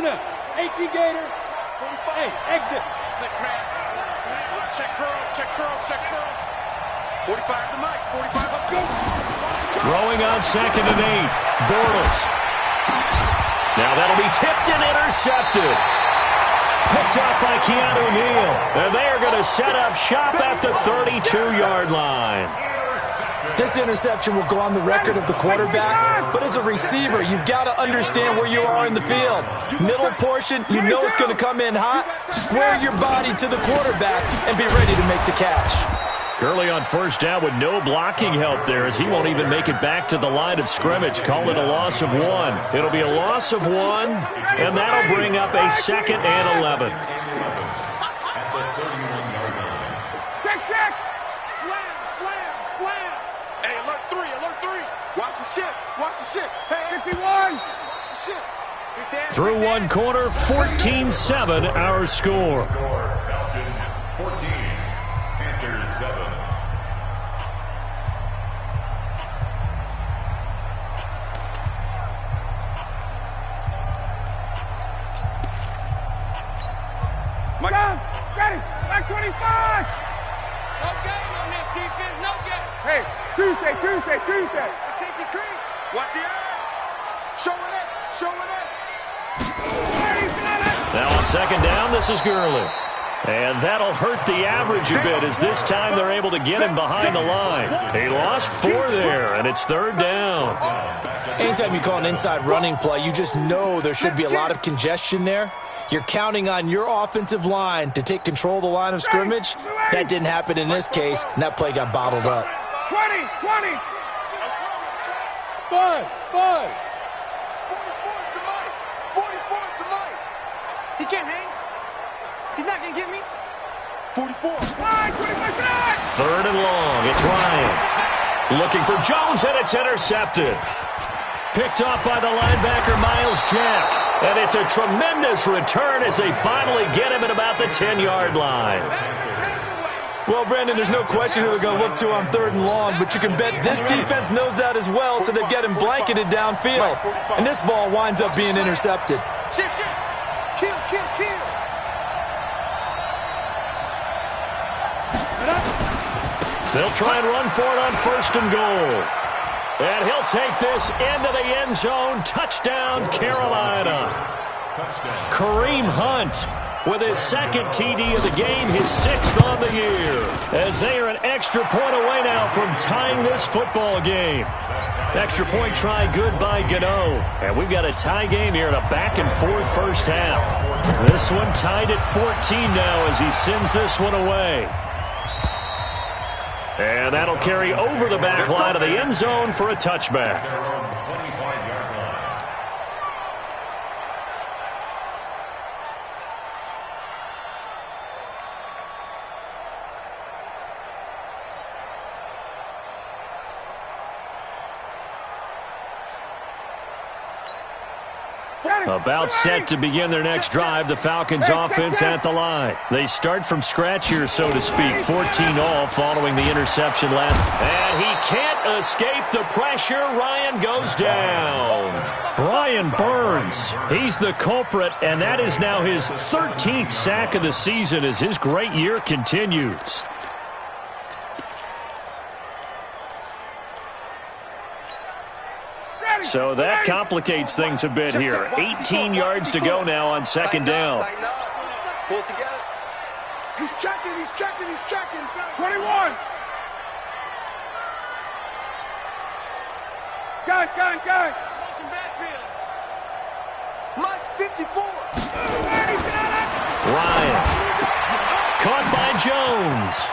corner. 18 Gator. 45. Hey, exit. 6 man. Check curls, check curls, check curls. 45 to Mike. 45 up go. Throwing on 2nd and 8. Bortles. Now that'll be tipped and intercepted. Picked up by Keanu Neal. And they are going to set up shop at the 32-yard line. This interception will go on the record of the quarterback, but as a receiver, you've got to understand where you are in the field. Middle portion, you know it's going to come in hot. Square your body to the quarterback and be ready to make the catch. Gurley on 1st down with no blocking help there, as he won't even make it back to the line of scrimmage. Call it a loss of 1. It'll be a loss of 1, and that'll bring up a 2nd and 11. Check. Slam. Hey, alert 3. Watch the shit. Hey, 51. Watch the shit. Through one quarter, 14-7 our score. Falcons 14, Panthers 7. Mike. Ready. Back 25. No game on this defense. No game. Hey, Tuesday. Safety creep. Watch the eye. Show it up. Now on 2nd down, this is Gurley. And that'll hurt the average a bit, as this time they're able to get him behind the line. He lost 4 there, and it's 3rd down. Anytime you call an inside running play, you just know there should be a lot of congestion there. You're counting on your offensive line to take control of the line of scrimmage. That didn't happen in this case, and that play got bottled up. 20. 5. 44's the Mike. He can't hang. He's not going to get me. 44. 3rd and long. It's Ryan. Looking for Jones, and it's intercepted. Picked off by the linebacker, Miles Jack. And it's a tremendous return as they finally get him at about the 10-yard line. Well, Brandon, there's no question who they're going to look to on 3rd and long, but you can bet this defense knows that as well, so they're getting blanketed downfield. And this ball winds up being intercepted. Shit. Kill. They'll try and run for it on 1st and goal. And he'll take this into the end zone. Touchdown, Carolina. Kareem Hunt with his 2nd TD of the game, his 6th on the year, as they are an extra point away now from tying this football game. Extra point try good by Gano. And we've got a tie game here in a back-and-forth first half. This one tied at 14 now as he sends this one away. And that'll carry over the back line of the end zone for a touchback. About set to begin their next drive, the Falcons offense at the line. They start from scratch here, so to speak. 14-all following the interception last. And he can't escape the pressure. Ryan goes down. Brian Burns, he's the culprit, and that is now his 13th sack of the season as his great year continues. So that complicates things a bit here. 18 yards to go now on 2nd down. Pull it together. He's checking. 21. Gun. Mike's 54. Ryan. Caught by Jones.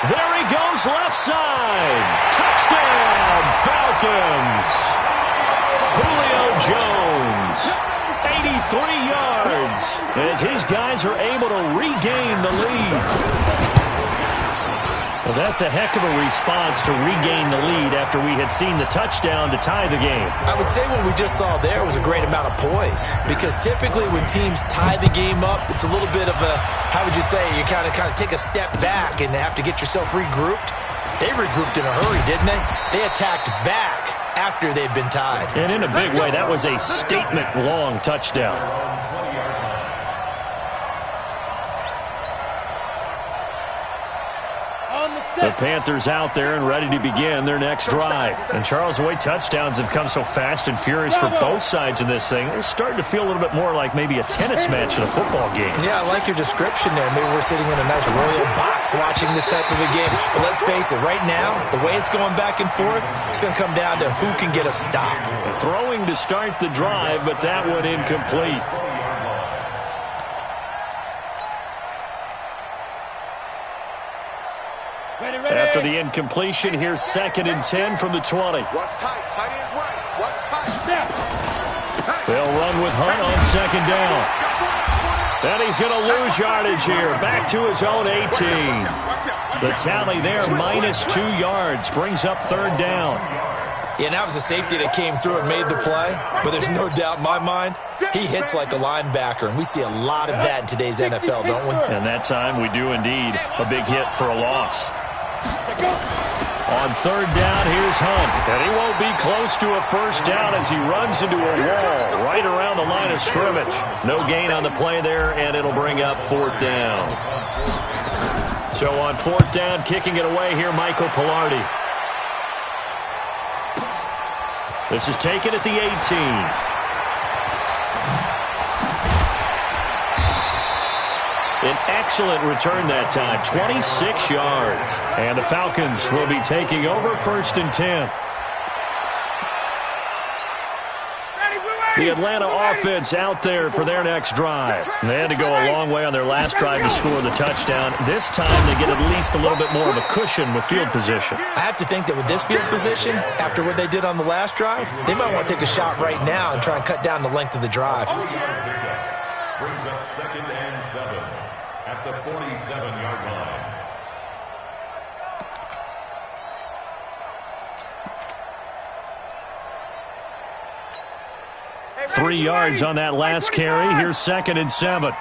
There he goes, left side. Touchdown, Falcons. Julio Jones, 83 yards, as his guys are able to regain the lead. Well, that's a heck of a response to regain the lead after we had seen the touchdown to tie the game. I would say what we just saw there was a great amount of poise, because typically when teams tie the game up, it's a little bit of a, how would you say, you kind of take a step back and have to get yourself regrouped. They regrouped in a hurry, didn't they? They attacked back after they've been tied. And in a big way, that was a statement-long touchdown. The Panthers out there and ready to begin their next drive. And Charles, the way touchdowns have come so fast and furious for both sides in this thing, it's starting to feel a little bit more like maybe a tennis match in a football game. Yeah, I like your description there. Maybe we're sitting in a nice royal box watching this type of a game. But let's face it, right now, the way it's going back and forth, it's going to come down to who can get a stop. Throwing to start the drive, but that one incomplete. After the incompletion, here's 2nd and 10 from the 20. What's tight? Tight ends right. What's tight? They'll run with Hunt on 2nd down. And he's going to lose yardage here. Back to his own 18. The tally there, -2 yards. Brings up 3rd down. Yeah, and that was a safety that came through and made the play. But there's no doubt in my mind, he hits like a linebacker. And we see a lot of that in today's NFL, don't we? And that time we do indeed. A big hit for a loss. On 3rd down, here's Hunt. And he won't be close to a 1st down as he runs into a wall right around the line of scrimmage. No gain on the play there, and it'll bring up 4th down. So on 4th down, kicking it away here, Michael Pilardi. This is taken at the 18. An excellent return that time, 26 yards. And the Falcons will be taking over 1st and 10. The Atlanta offense out there for their next drive. They had to go a long way on their last drive to score the touchdown. This time they get at least a little bit more of a cushion with field position. I have to think that with this field position, after what they did on the last drive, they might want to take a shot right now and try and cut down the length of the drive. Brings up 2nd and 7 at the 47-yard line. Three yards on that last carry. Here's 2nd and 7.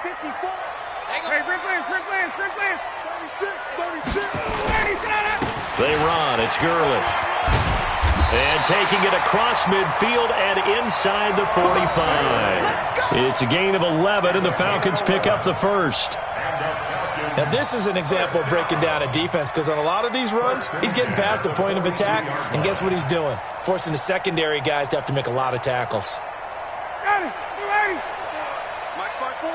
They run. It's Gurley. And taking it across midfield and inside the 45. It's a gain of 11, and the Falcons pick up the 1st. Now, this is an example of breaking down a defense, because on a lot of these runs, he's getting past the point of attack, and guess what he's doing? Forcing the secondary guys to have to make a lot of tackles. Mike by 4.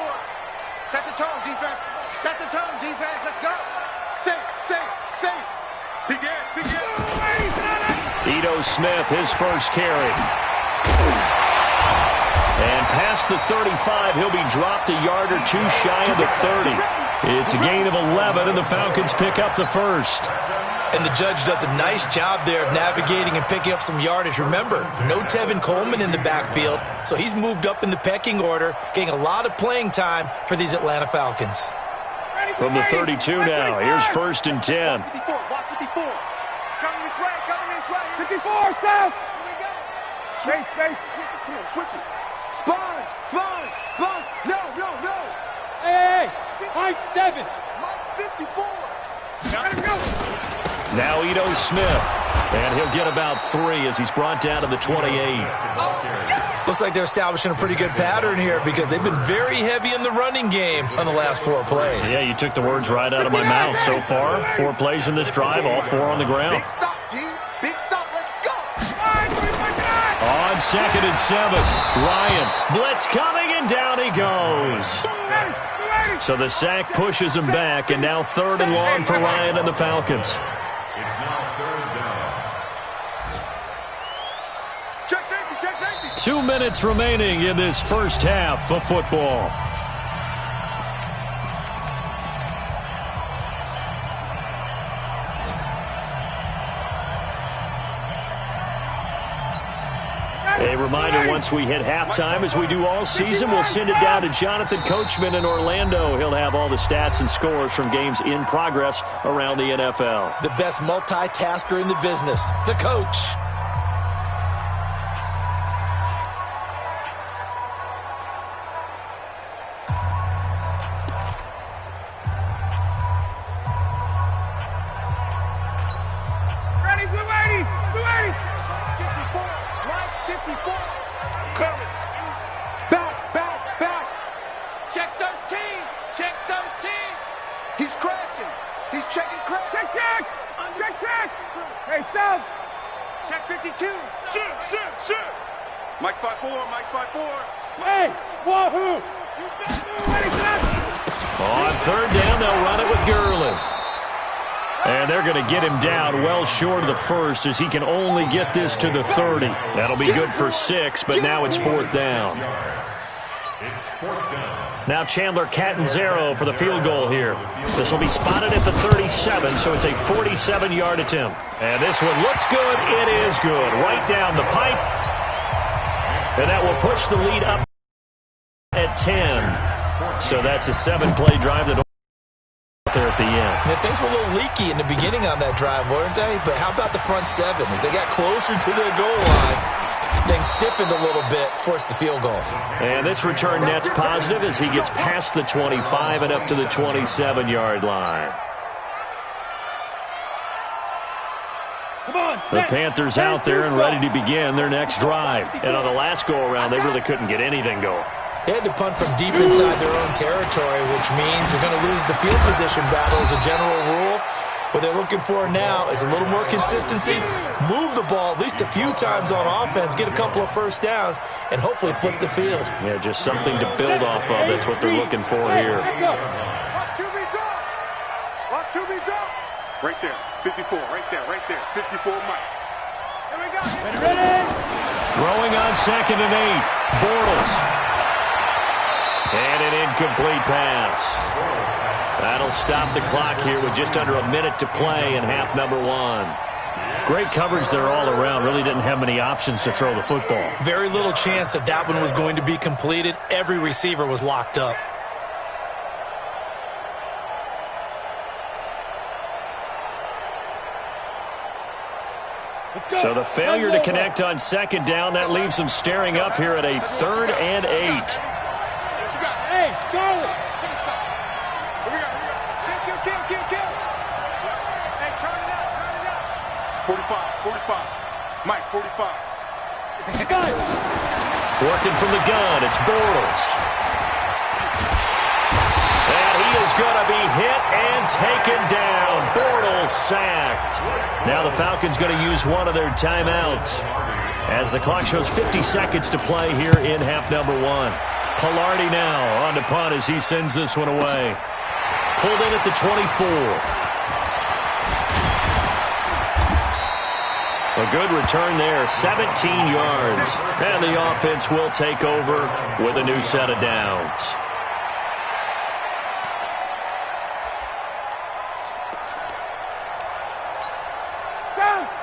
Set the tone, defense. Set the tone, defense. Let's go. Safe. Begin. Ito Smith, his 1st carry. And past the 35, he'll be dropped a yard or 2 shy of the 30. It's a gain of 11, and the Falcons pick up the 1st. And the judge does a nice job there of navigating and picking up some yardage. Remember, no Tevin Coleman in the backfield, so he's moved up in the pecking order, getting a lot of playing time for these Atlanta Falcons. From the 32 now, here's 1st and 10. 54, watch 54. It's coming this way. 54, south. Here we go. Space. Switch it. Sponge. No. Hey, high 7. Mike 54. Now Ito Smith. And he'll get about 3 as he's brought down to the 28. Looks like they're establishing a pretty good pattern here, because they've been very heavy in the running game on the last 4 plays. Yeah, you took the words right out of my mouth. So far, 4 plays in this drive, all 4 on the ground. Big stop, D. Big stop. Let's go. On 2nd and 7, Ryan. Blitz coming, and down he goes. So the sack pushes him back, and now 3rd and long for Ryan and the Falcons. It's now 3rd down. Check safety. 2 minutes remaining in this first half of football. A reminder, once we hit halftime, as we do all season, we'll send it down to Jonathan Coachman in Orlando. He'll have all the stats and scores from games in progress around the NFL. The best multitasker in the business, the coach. Ready, Blue 80. 54. Coming. Back. Check 13. Check 13. He's crashing. He's checking crash. Check. Hey, Sub. Check 52. Shoot. Mike's 5-4. Hey, wahoo! On third down, they'll run it with Gurley. And they're going to get him down well short of the first as he can only get this to the 30. That'll be good for 6, but now it's fourth down. It's fourth down. Now Chandler Catanzaro for the field goal here. This will be spotted at the 37, so it's a 47-yard attempt. And this one looks good. It is good. Right down the pipe. And that will push the lead up at 10. So that's a 7-play drive that there at the end. Yeah, things were a little leaky in the beginning on that drive, weren't they? But how about the front seven? As they got closer to the goal line, things stiffened a little bit, forced the field goal. And this return net's positive as he gets past the 25 and up to the 27-yard line. The Panthers out there and ready to begin their next drive. And on the last go-around, they really couldn't get anything going. They had to punt from deep inside their own territory, which means you're going to lose the field position battle as a general rule. What they're looking for now is a little more consistency, move the ball at least a few times on offense, get a couple of first downs, and hopefully flip the field. Yeah, just something to build off of. That's what they're looking for here. Watch QB drop. Right there. 54, right there. 54, Mike. Here we go. Ready? Throwing on 2nd and 8. Bortles. And an incomplete pass. That'll stop the clock here with just under a minute to play in half number 1. Great coverage there all around. Really didn't have many options to throw the football. Very little chance that one was going to be completed. Every receiver was locked up. So the failure to connect on 2nd down, that leaves them staring up here at a 3rd and 8. Hey, Charlie! Here we go. Kill. Hey, turn it out. 45. Mike, 45. Working from the gun, it's Bortles. And he is going to be hit and taken down. Bortles sacked. Now the Falcons going to use one of their timeouts as the clock shows 50 seconds to play here in half number 1. Pilardi now on to punt as he sends this one away. Pulled in at the 24. A good return there, 17 yards. And the offense will take over with a new set of downs.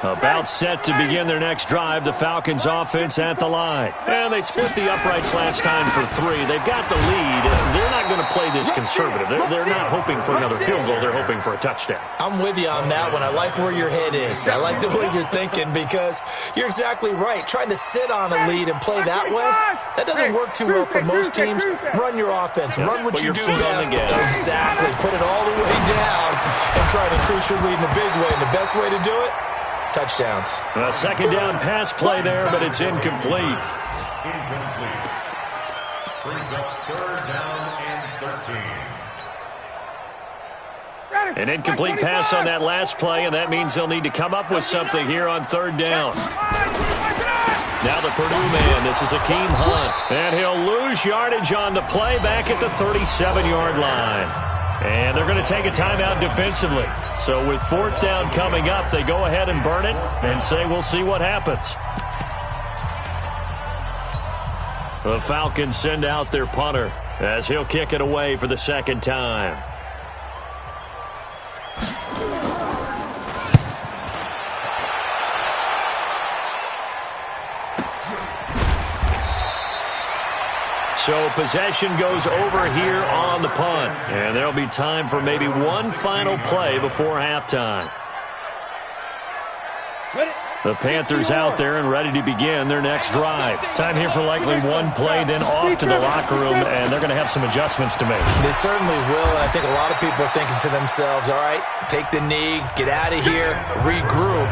About set to begin their next drive, the Falcons offense at the line. And they split the uprights last time for 3. They've got the lead. They're not going to play this conservative. They're not hoping for another field goal. They're hoping for a touchdown. I'm with you on that one. I like where your head is. I like the way you're thinking because you're exactly right. Trying to sit on a lead and play that way, that doesn't work too well for most teams. Run your offense. Run what you do best. Exactly. Put it all the way down and try to increase your lead in a big way. And the best way to do it, touchdowns. A 2nd down pass play there, but it's incomplete. Incomplete. Brings up 3rd down and 13. An incomplete pass on that last play, and that means they'll need to come up with something here on 3rd down. Now the Purdue man, this is Akeem Hunt. And he'll lose yardage on the play back at the 37-yard line. And they're going to take a timeout defensively. So with 4th down coming up, they go ahead and burn it and say we'll see what happens. The Falcons send out their punter as he'll kick it away for the 2nd time. So possession goes over here on the punt. And there'll be time for maybe one final play before halftime. The Panthers out there and ready to begin their next drive. Time here for likely one play, then off to the locker room, and they're going to have some adjustments to make. They certainly will, and I think a lot of people are thinking to themselves, all right, take the knee, get out of here, regroup.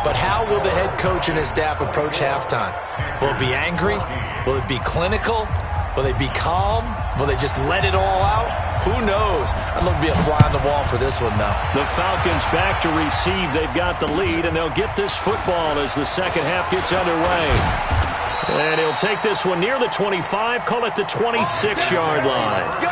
But how will the head coach and his staff approach halftime? Will it be angry? Will it be clinical? Will they be calm? Will they just let it all out? Who knows? I'd love to be a fly on the wall for this one, though. The Falcons back to receive. They've got the lead, and they'll get this football as the second half gets underway. And he'll take this one near the 25, call it the 26-yard line.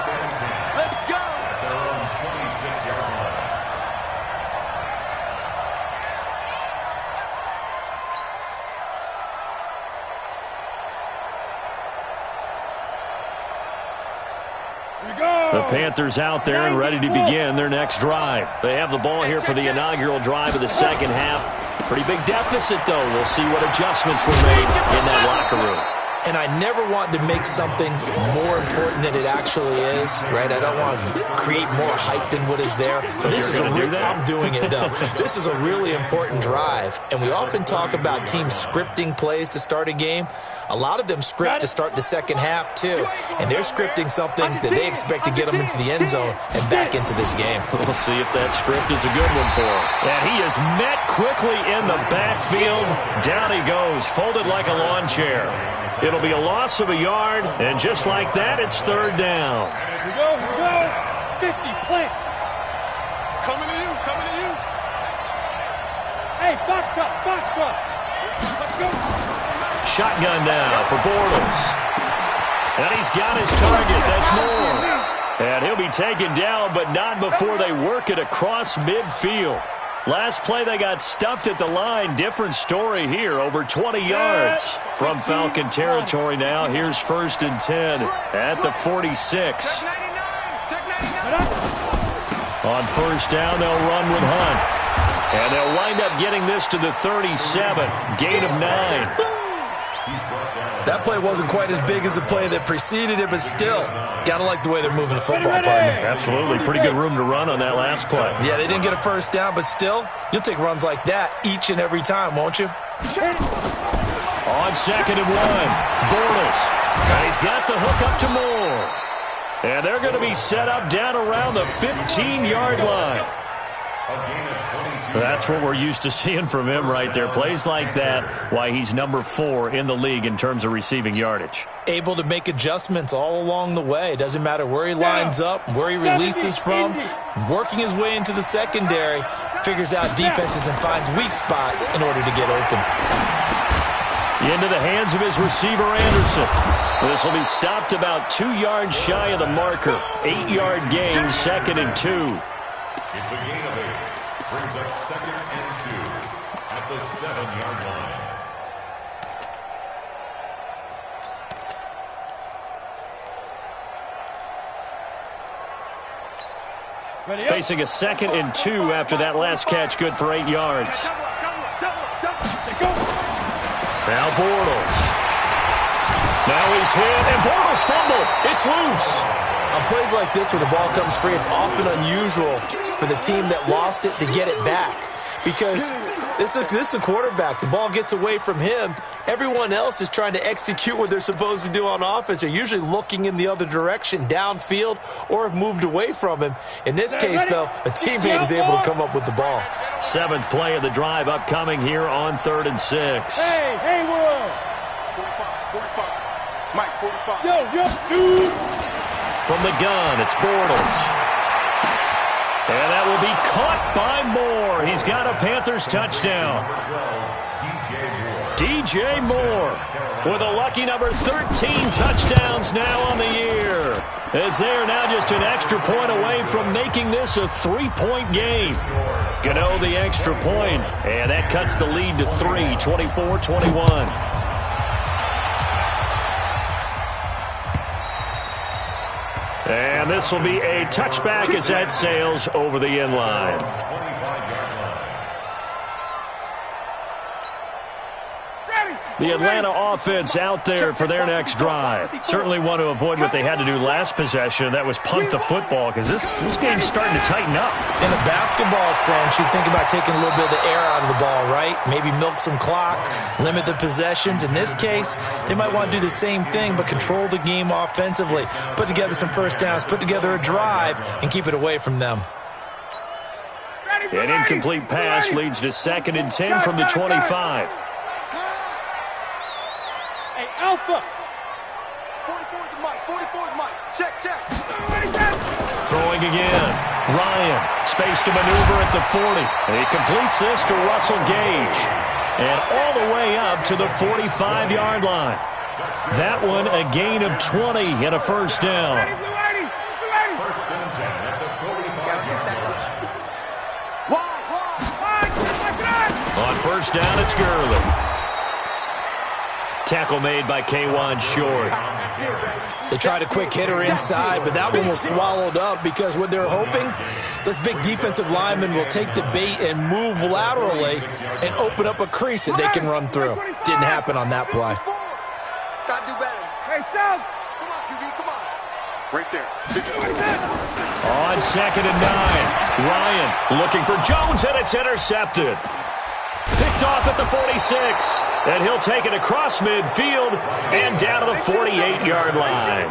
The Panthers out there and ready to begin their next drive. They have the ball here for the inaugural drive of the second half. Pretty big deficit, though. We'll see what adjustments were made in that locker room. And I never want to make something more important than it actually is, right? I don't want to create more hype than what is there. But this is I'm doing it, though. This is a really important drive. And we often talk about teams scripting plays to start a game. A lot of them script to start the second half, too. And they're scripting something that they expect to get them into the end zone and back into this game. We'll see if that script is a good one for him. And he is met quickly in the backfield. Down he goes, folded like a lawn chair. It'll be a loss of a yard, and just like that, it's third down. Here we go, 50, plant. Coming to you. Hey, box truck. Let's go. Shotgun now for Bortles. And he's got his target. That's Moore. And he'll be taken down, but not before they work it across midfield. Last play, they got stuffed at the line. Different story here, over 20 yards from Falcon territory now. Here's 1st and 10 at the 46. On first down, they'll run with Hunt. And they'll wind up getting this to the 37. Gain of 9. That play wasn't quite as big as the play that preceded it, but still, gotta like the way they're moving the football, partner. Absolutely. Pretty good room to run on that last play. Yeah, they didn't get a first down, but still, you'll take runs like that each and every time, won't you? On 2nd and 1, Bortles. And he's got the hook up to Moore. And they're going to be set up down around the 15-yard line. That's what we're used to seeing from him right there. Plays like that, why he's number 4 in the league in terms of receiving yardage. Able to make adjustments all along the way. Doesn't matter where he lines up, where he releases from. Working his way into the secondary, figures out defenses and finds weak spots in order to get open. Into the hands of his receiver, Anderson. This will be stopped about 2 yards shy of the marker. 8-yard gain, 2nd and 2. It's a gain of 8. Brings up 2nd and 2 at the 7-yard line. Facing a 2nd and 2 after that last catch, good for 8 yards. Now Bortles. Now he's hit, and Bortles fumbled. It's loose. On plays like this where the ball comes free, it's often unusual for the team that lost it to get it back. Because this is a quarterback. The ball gets away from him. Everyone else is trying to execute what they're supposed to do on offense. They're usually looking in the other direction, downfield, or have moved away from him. In this case, though, a teammate is able to come up with the ball. 7th play of the drive upcoming here on 3rd and 6. Hey, Will. 45. Mike, 45. Yo, shoot. From the gun, it's Bortles. And that will be caught by Moore. He's got a Panthers touchdown. DJ Moore with a lucky number 13 touchdowns now on the year. As they are now just an extra point away from making this a 3-point game. Gano the extra point, and that cuts the lead to 3, 24-21. And this will be a touchback as that sails over the end line. The Atlanta offense out there for their next drive. Certainly want to avoid what they had to do last possession. That was punt the football, because this game's starting to tighten up. In a basketball sense, you think about taking a little bit of the air out of the ball, right? Maybe milk some clock, limit the possessions. In this case, they might want to do the same thing, but control the game offensively. Put together some first downs, put together a drive, and keep it away from them. Ready, An incomplete pass leads to 2nd and 10 from the 25. Hey, Alpha. 44's Mike. 44's Mike. Check. Throwing again. Ryan, space to maneuver at the 40. And he completes this to Russell Gage. And all the way up to the 45-yard line. That one a gain of 20 and a first down. First and 10 at the 45-yard line. On first down, it's Gurley. Tackle made by K'Wan Short. They tried a quick hitter inside, but that one was swallowed up because what they're hoping, this big defensive lineman will take the bait and move laterally and open up a crease that they can run through. Didn't happen on that play. Gotta do better. Hey, Sal. Come on, QB, come on. Right there. On 2nd and 9. Ryan looking for Jones, and it's intercepted. Picked off at the 46. And he'll take it across midfield and down to the 48-yard line.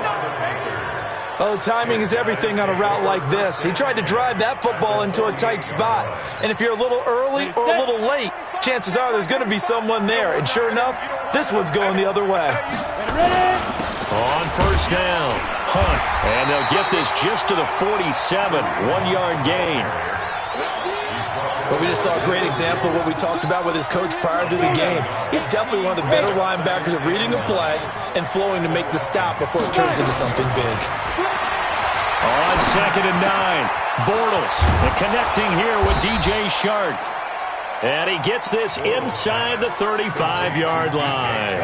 Oh, timing is everything on a route like this. He tried to drive that football into a tight spot. And if you're a little early or a little late, chances are there's going to be someone there. And sure enough, this one's going the other way. On first down, Hunt. And they'll get this just to the 47, 1-yard gain. But we just saw a great example of what we talked about with his coach prior to the game. He's definitely one of the better linebackers at reading a play and flowing to make the stop before it turns into something big. On 2nd and 9, Bortles and connecting here with DJ Shark. And he gets this inside the 35-yard line.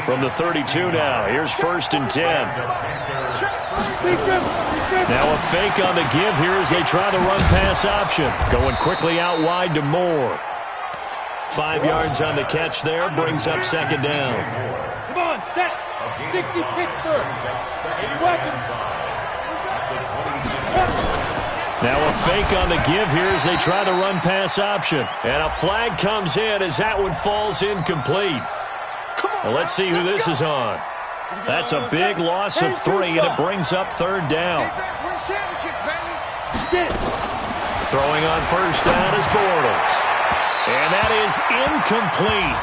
From the 32 now, here's 1st and 10. Now a fake on the give here as they try the run-pass option. Going quickly out wide to Moore. 5 yards on the catch there, brings up 2nd down. Come on, set. 60 Pittsburgh. 80 weapons. Now a fake on the give here as they try the run-pass option. And a flag comes in as that one falls incomplete. Well, let's see who this is on. That's a big loss of 3, and it brings up 3rd down. Throwing on first down is Bortles. And that is incomplete.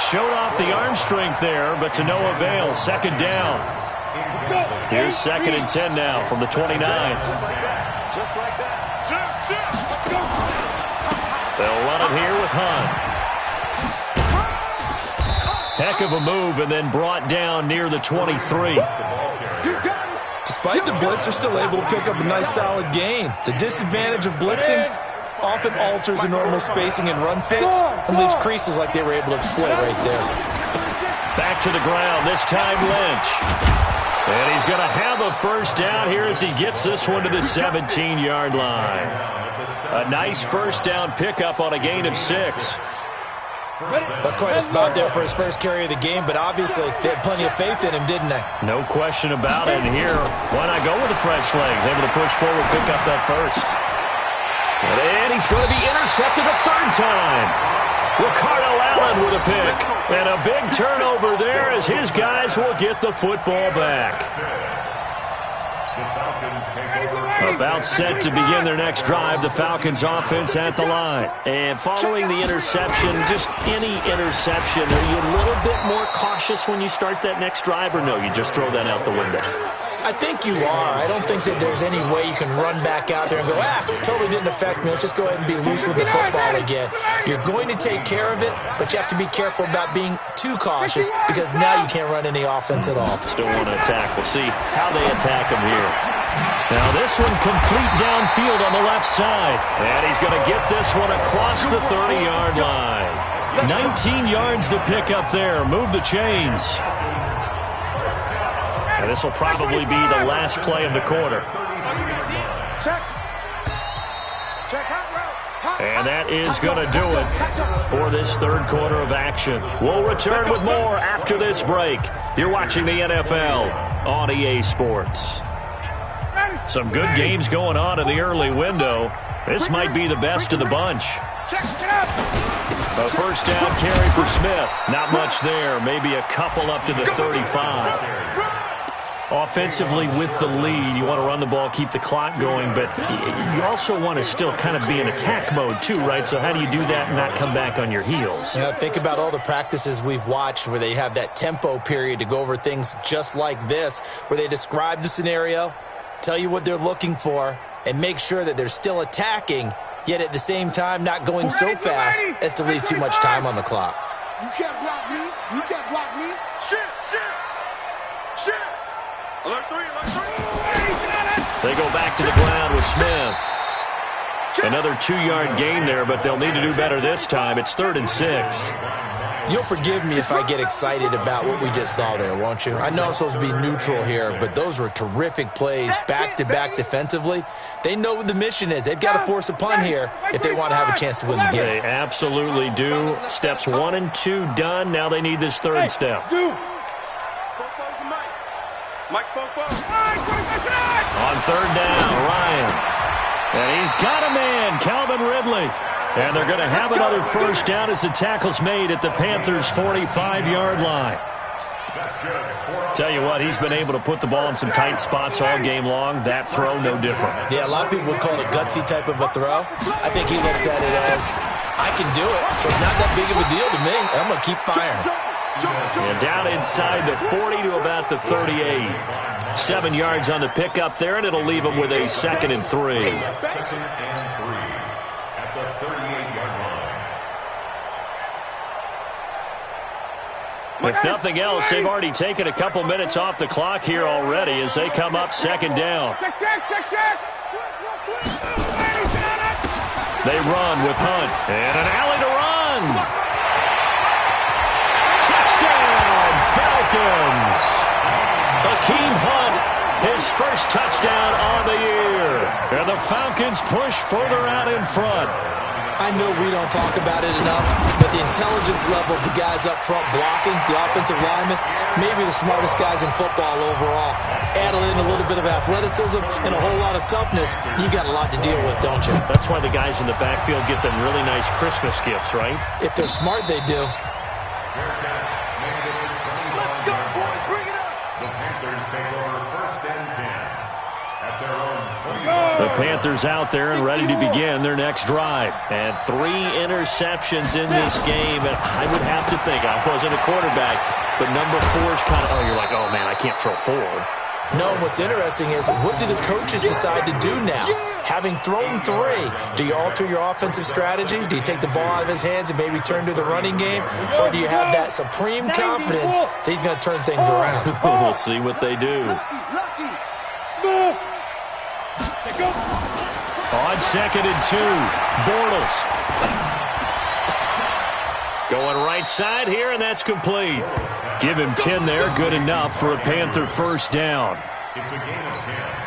Showed off the arm strength there, but to no avail. 2nd down. Here's 2nd and 10 now from the 29. Just like that. They'll run it here with Hunt. Heck of a move, and then brought down near the 23. Despite the blitz, they're still able to pick up a nice solid gain. The disadvantage of blitzing often alters the normal spacing and run fits and leaves creases like they were able to exploit right there. Back to the ground, this time Lynch. And he's going to have a first down here as he gets this one to the 17-yard line. A nice first down pickup on a gain of 6. That's quite a spot there for his first carry of the game, but obviously they had plenty of faith in him, didn't they? No question about it. And here, why not go with the fresh legs? Able to push forward, pick up that first. And he's going to be intercepted a 3rd time. Ricardo Allen with a pick. And a big turnover there as his guys will get the football back. About set to begin their next drive, the Falcons offense at the line. And following the interception, just any interception, are you a little bit more cautious when you start that next drive, or no, you just throw that out the window? I think you are. I don't think that there's any way you can run back out there and go, totally didn't affect me. Let's just go ahead and be loose with the football again. You're going to take care of it, but you have to be careful about being too cautious because now you can't run any offense at all. Still want to attack. We'll see how they attack him here. Now this one complete downfield on the left side. And he's going to get this one across the 30-yard line. 19 yards to pick up there. Move the chains. And this will probably be the last play of the quarter. And that is going to do it for this 3rd quarter of action. We'll return with more after this break. You're watching the NFL on EA Sports. Some good games going on in the early window. This might be the best of the bunch. A first down carry for Smith. Not much there. Maybe a couple up to the 35. Offensively with the lead, you want to run the ball, keep the clock going, but you also want to still kind of be in attack mode too, right? So how do you do that and not come back on your heels? Yeah, think about all the practices we've watched where they have that tempo period to go over things just like this, where they describe the scenario, tell you what they're looking for, and make sure that they're still attacking, yet at the same time not going so fast as to leave too much time on the clock. You can't block me. You can't block me. Shit. Alert 3. They go back to the ground with Smith. Another 2-yard gain there, but they'll need to do better this time. It's 3rd and 6. You'll forgive me if I get excited about what we just saw there, won't you? I know I'm supposed to be neutral here, but those were terrific plays back-to-back defensively. They know what the mission is. They've got to force a punt here if they want to have a chance to win the game. They absolutely do. Steps 1 and 2 done. Now they need this 3rd step. On 3rd down, Ryan. And he's got a man, Calvin Ridley. And they're going to have another 1st down as the tackle's made at the Panthers' 45-yard line. Tell you what, he's been able to put the ball in some tight spots all game long. That throw, no different. Yeah, a lot of people would call it a gutsy type of a throw. I think he looks at it as, I can do it, so it's not that big of a deal to me, and I'm going to keep firing. And down inside the 40 to about the 38. 7 yards on the pickup there, and it'll leave him with a 2nd and 3. 2nd and 3 at the 38-yard line. If nothing else, they've already taken a couple minutes off the clock here already as they come up 2nd down. They run with Hunt, and an alley to run. Touchdown, Falcons. Hakeem Hunt, his 1st touchdown on the year. And the Falcons push further out in front. I know we don't talk about it enough, but the intelligence level of the guys up front blocking, the offensive linemen, maybe the smartest guys in football overall. Add in a little bit of athleticism and a whole lot of toughness, you got a lot to deal with, don't you? That's why the guys in the backfield get them really nice Christmas gifts, right? If they're smart, they do. The Panthers out there and ready to begin their next drive. And 3 interceptions in this game. And I would have to think, I wasn't a quarterback, but number 4 is kind of, you're like, oh, man, I can't throw 4. No, what's interesting is what do the coaches decide to do now? Having thrown 3, do you alter your offensive strategy? Do you take the ball out of his hands and maybe turn to the running game? Or do you have that supreme confidence that he's going to turn things around? We'll see what they do. On 2nd and 2, Bortles. Going right side here, and that's complete. Give him 10 there, good enough for a Panther 1st down. It's a gain of 10.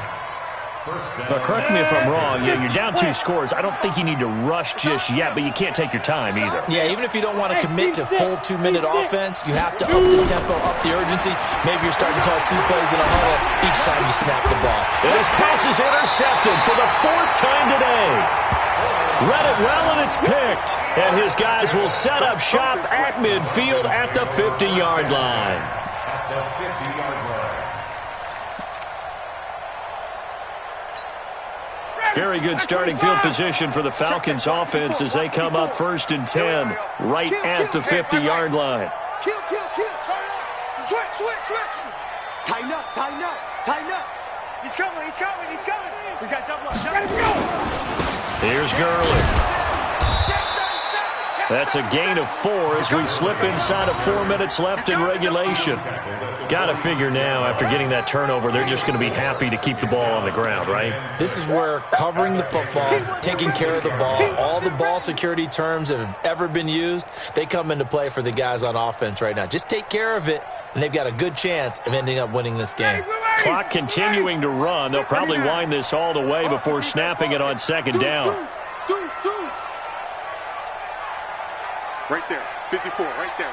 But correct me if I'm wrong, you're down 2 scores. I don't think you need to rush just yet, but you can't take your time either. Yeah, even if you don't want to commit to full 2-minute offense, you have to up the tempo, up the urgency. Maybe you're starting to call 2 plays in a huddle each time you snap the ball. This pass is intercepted for the 4th time today. Read it well, and it's picked. And his guys will set up shop at midfield at the 50-yard line. At the 50-yard line. Very good starting field position for the Falcons offense as they come up 1st and 10 right at the 50-yard line. Kill. Turn up. Switch. Tighten up. He's coming. We got double up. Ready to go. Here's Gurley. That's a gain of 4 as we slip inside of 4 minutes left in regulation. Got to figure now, after getting that turnover, they're just going to be happy to keep the ball on the ground, right? This is where covering the football, taking care of the ball, all the ball security terms that have ever been used, they come into play for the guys on offense right now. Just take care of it, and they've got a good chance of ending up winning this game. Clock continuing to run. They'll probably wind this all the way before snapping it on 2nd down. Right there, 54, right there,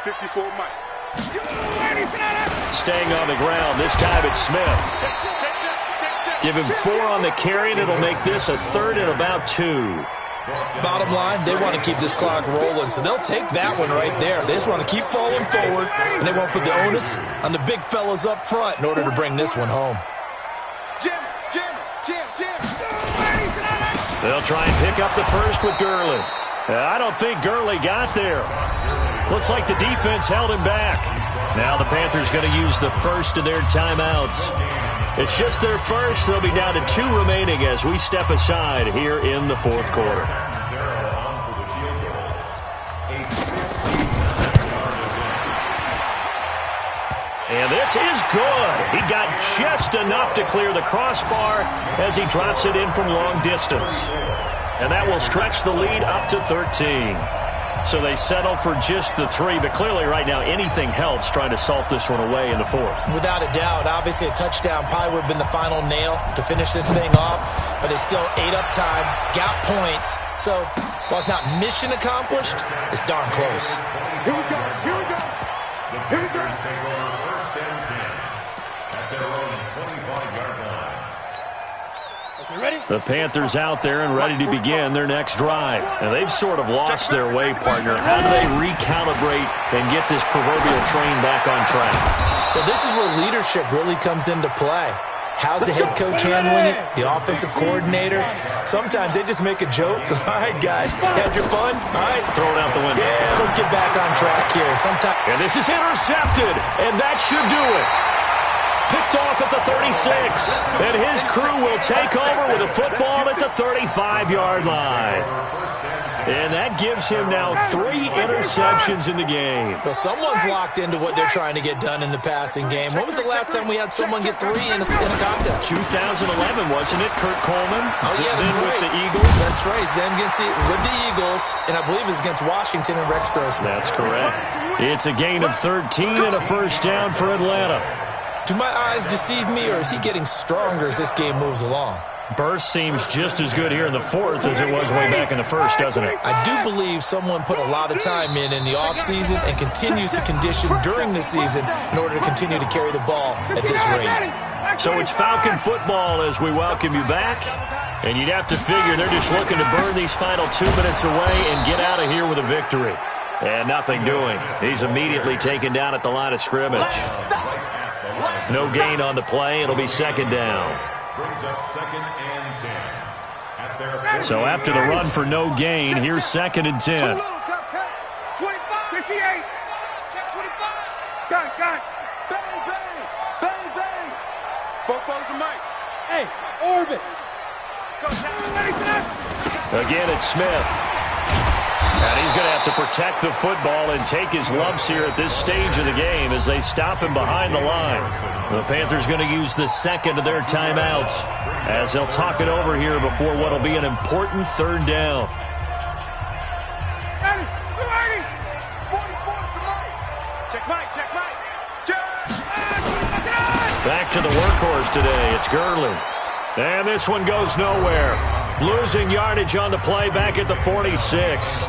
54, Mike. Staying on the ground, this time it's Smith. Give him 4 on the carry, and it'll make this a 3rd and about 2. Bottom line, they want to keep this clock rolling, so they'll take that one right there. They just want to keep falling forward, and they won't put the onus on the big fellas up front in order to bring this one home. Jim. They'll try and pick up the first with Gurley. I don't think Gurley got there. Looks like the defense held him back. Now the Panthers going to use the first of their timeouts. It's just their first. They'll be down to 2 remaining as we step aside here in the fourth quarter. And this is good. He got just enough to clear the crossbar as he drops it in from long distance. And that will stretch the lead up to 13. So they settle for just the 3, but clearly right now anything helps trying to salt this one away in the fourth. Without a doubt, obviously a touchdown probably would have been the final nail to finish this thing off, but it's still ate up time, got points. So while it's not mission accomplished, it's darn close. Here we go. The Panthers out there and ready to begin their next drive. And they've sort of lost their way, partner. How do they recalibrate and get this proverbial train back on track? Well, this is where leadership really comes into play. How's the head coach handling it? The offensive coordinator? Sometimes they just make a joke. All right, guys, had your fun? All right. Throw it out the window. Yeah, let's get back on track here. And this is intercepted, and that should do it. Picked off at the 36, and his crew will take over with a football at the 35-yard line. And that gives him now 3 interceptions in the game. Well, someone's locked into what they're trying to get done in the passing game. When was the last time we had someone get 3 in a contest? 2011, wasn't it? Kurt Coleman. Oh, yeah, that's right. With the Eagles. That's right. Then with the Eagles, and I believe it's against Washington and Rex Grossman. That's correct. It's a gain of 13 and a first down for Atlanta. Do my eyes deceive me, or is he getting stronger as this game moves along? Burst seems just as good here in the fourth as it was way back in the first, doesn't it? I do believe someone put a lot of time in the offseason and continues to condition during the season in order to continue to carry the ball at this rate. So it's Falcon football as we welcome you back. And you'd have to figure they're just looking to burn these final 2 minutes away and get out of here with a victory. And nothing doing. He's immediately taken down at the line of scrimmage. No gain on the play. It'll be second down. Brings up 2nd and 10. At their So after the run for no gain, here's 2nd and 10. 25, 58. Check 25. Got it. Bang. Football's the mic. Hey, orbit. Again, it's Smith. And he's going to have to protect the football and take his lumps here at this stage of the game as they stop him behind the line. The Panthers going to use the second of their timeouts as they'll talk it over here before what will be an important third down. Back to the workhorse today. It's Gurley. And this one goes nowhere. Losing yardage on the play back at the 46.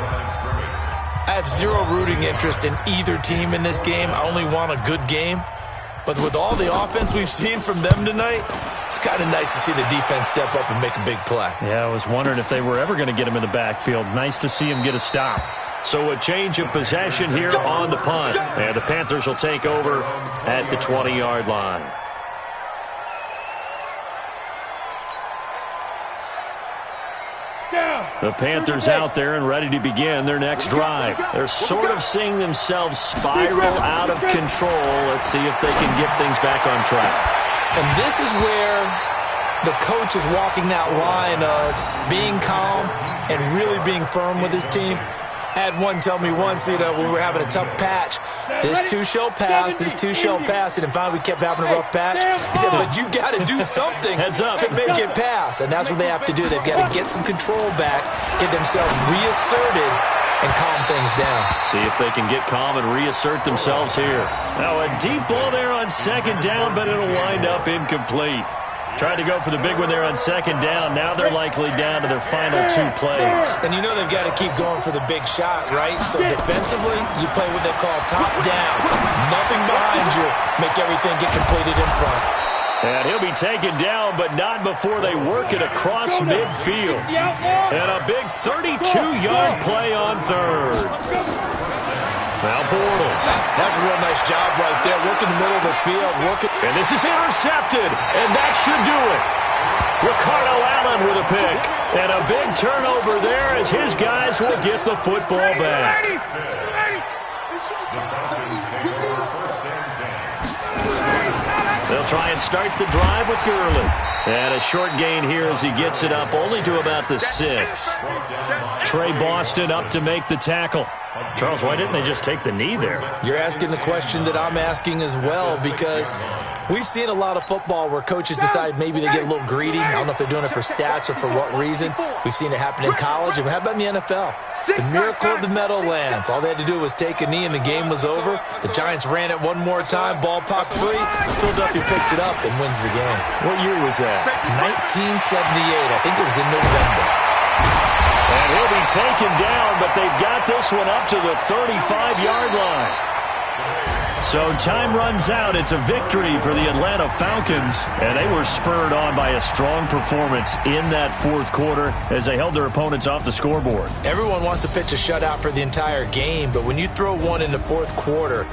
I have zero rooting interest in either team in this game. I only want a good game. But with all the offense we've seen from them tonight, it's kind of nice to see the defense step up and make a big play. Yeah, I was wondering if they were ever going to get him in the backfield. Nice to see him get a stop. So a change of possession here on the punt. And the Panthers will take over at the 20-yard line. The Panthers out there and ready to begin their next drive. They're sort of seeing themselves spiral out of control. Let's see if they can get things back on track. And this is where the coach is walking that line of being calm and really being firm with his team. I had one tell me once, when we were having a tough patch, this too shall pass, this too shall pass, and then finally we kept having a rough patch. He said, but you got to do something to make it pass, and that's what they have to do. They've got to get some control back, get themselves reasserted, and calm things down. See if they can get calm and reassert themselves here. Now a deep ball there on second down, but it'll wind up incomplete. Tried to go for the big one there on second down. Now they're likely down to their final 2 plays. And you know they've got to keep going for the big shot, right? So defensively, you play what they call top down. Nothing behind you. Make everything get completed in front. And he'll be taken down, but not before they work it across midfield. And a big 32-yard play on third. Now Bortles. That's a real nice job right there. Working the middle of the field. And this is intercepted, and that should do it. Ricardo Allen with a pick. And a big turnover there as his guys will get the football back. They'll try and start the drive with Gurley. And a short gain here as he gets it up only to about the 6. Trey Boston up to make the tackle. Charles, why didn't they just take the knee there? You're asking the question that I'm asking as well, because we've seen a lot of football where coaches decide maybe they get a little greedy. I don't know if they're doing it for stats or for what reason. We've seen it happen in college, and how about in the NFL? The miracle of the Meadowlands. All they had to do was take a knee, and the game was over. The Giants ran it one more time, ball popped free. Philadelphia picks it up and wins the game. What year was that? 1978. I think it was in November. And he'll be taken down, but they've got this one up to the 35-yard line. So time runs out. It's a victory for the Atlanta Falcons, and they were spurred on by a strong performance in that fourth quarter as they held their opponents off the scoreboard. Everyone wants to pitch a shutout for the entire game, but when you throw one in the fourth quarter,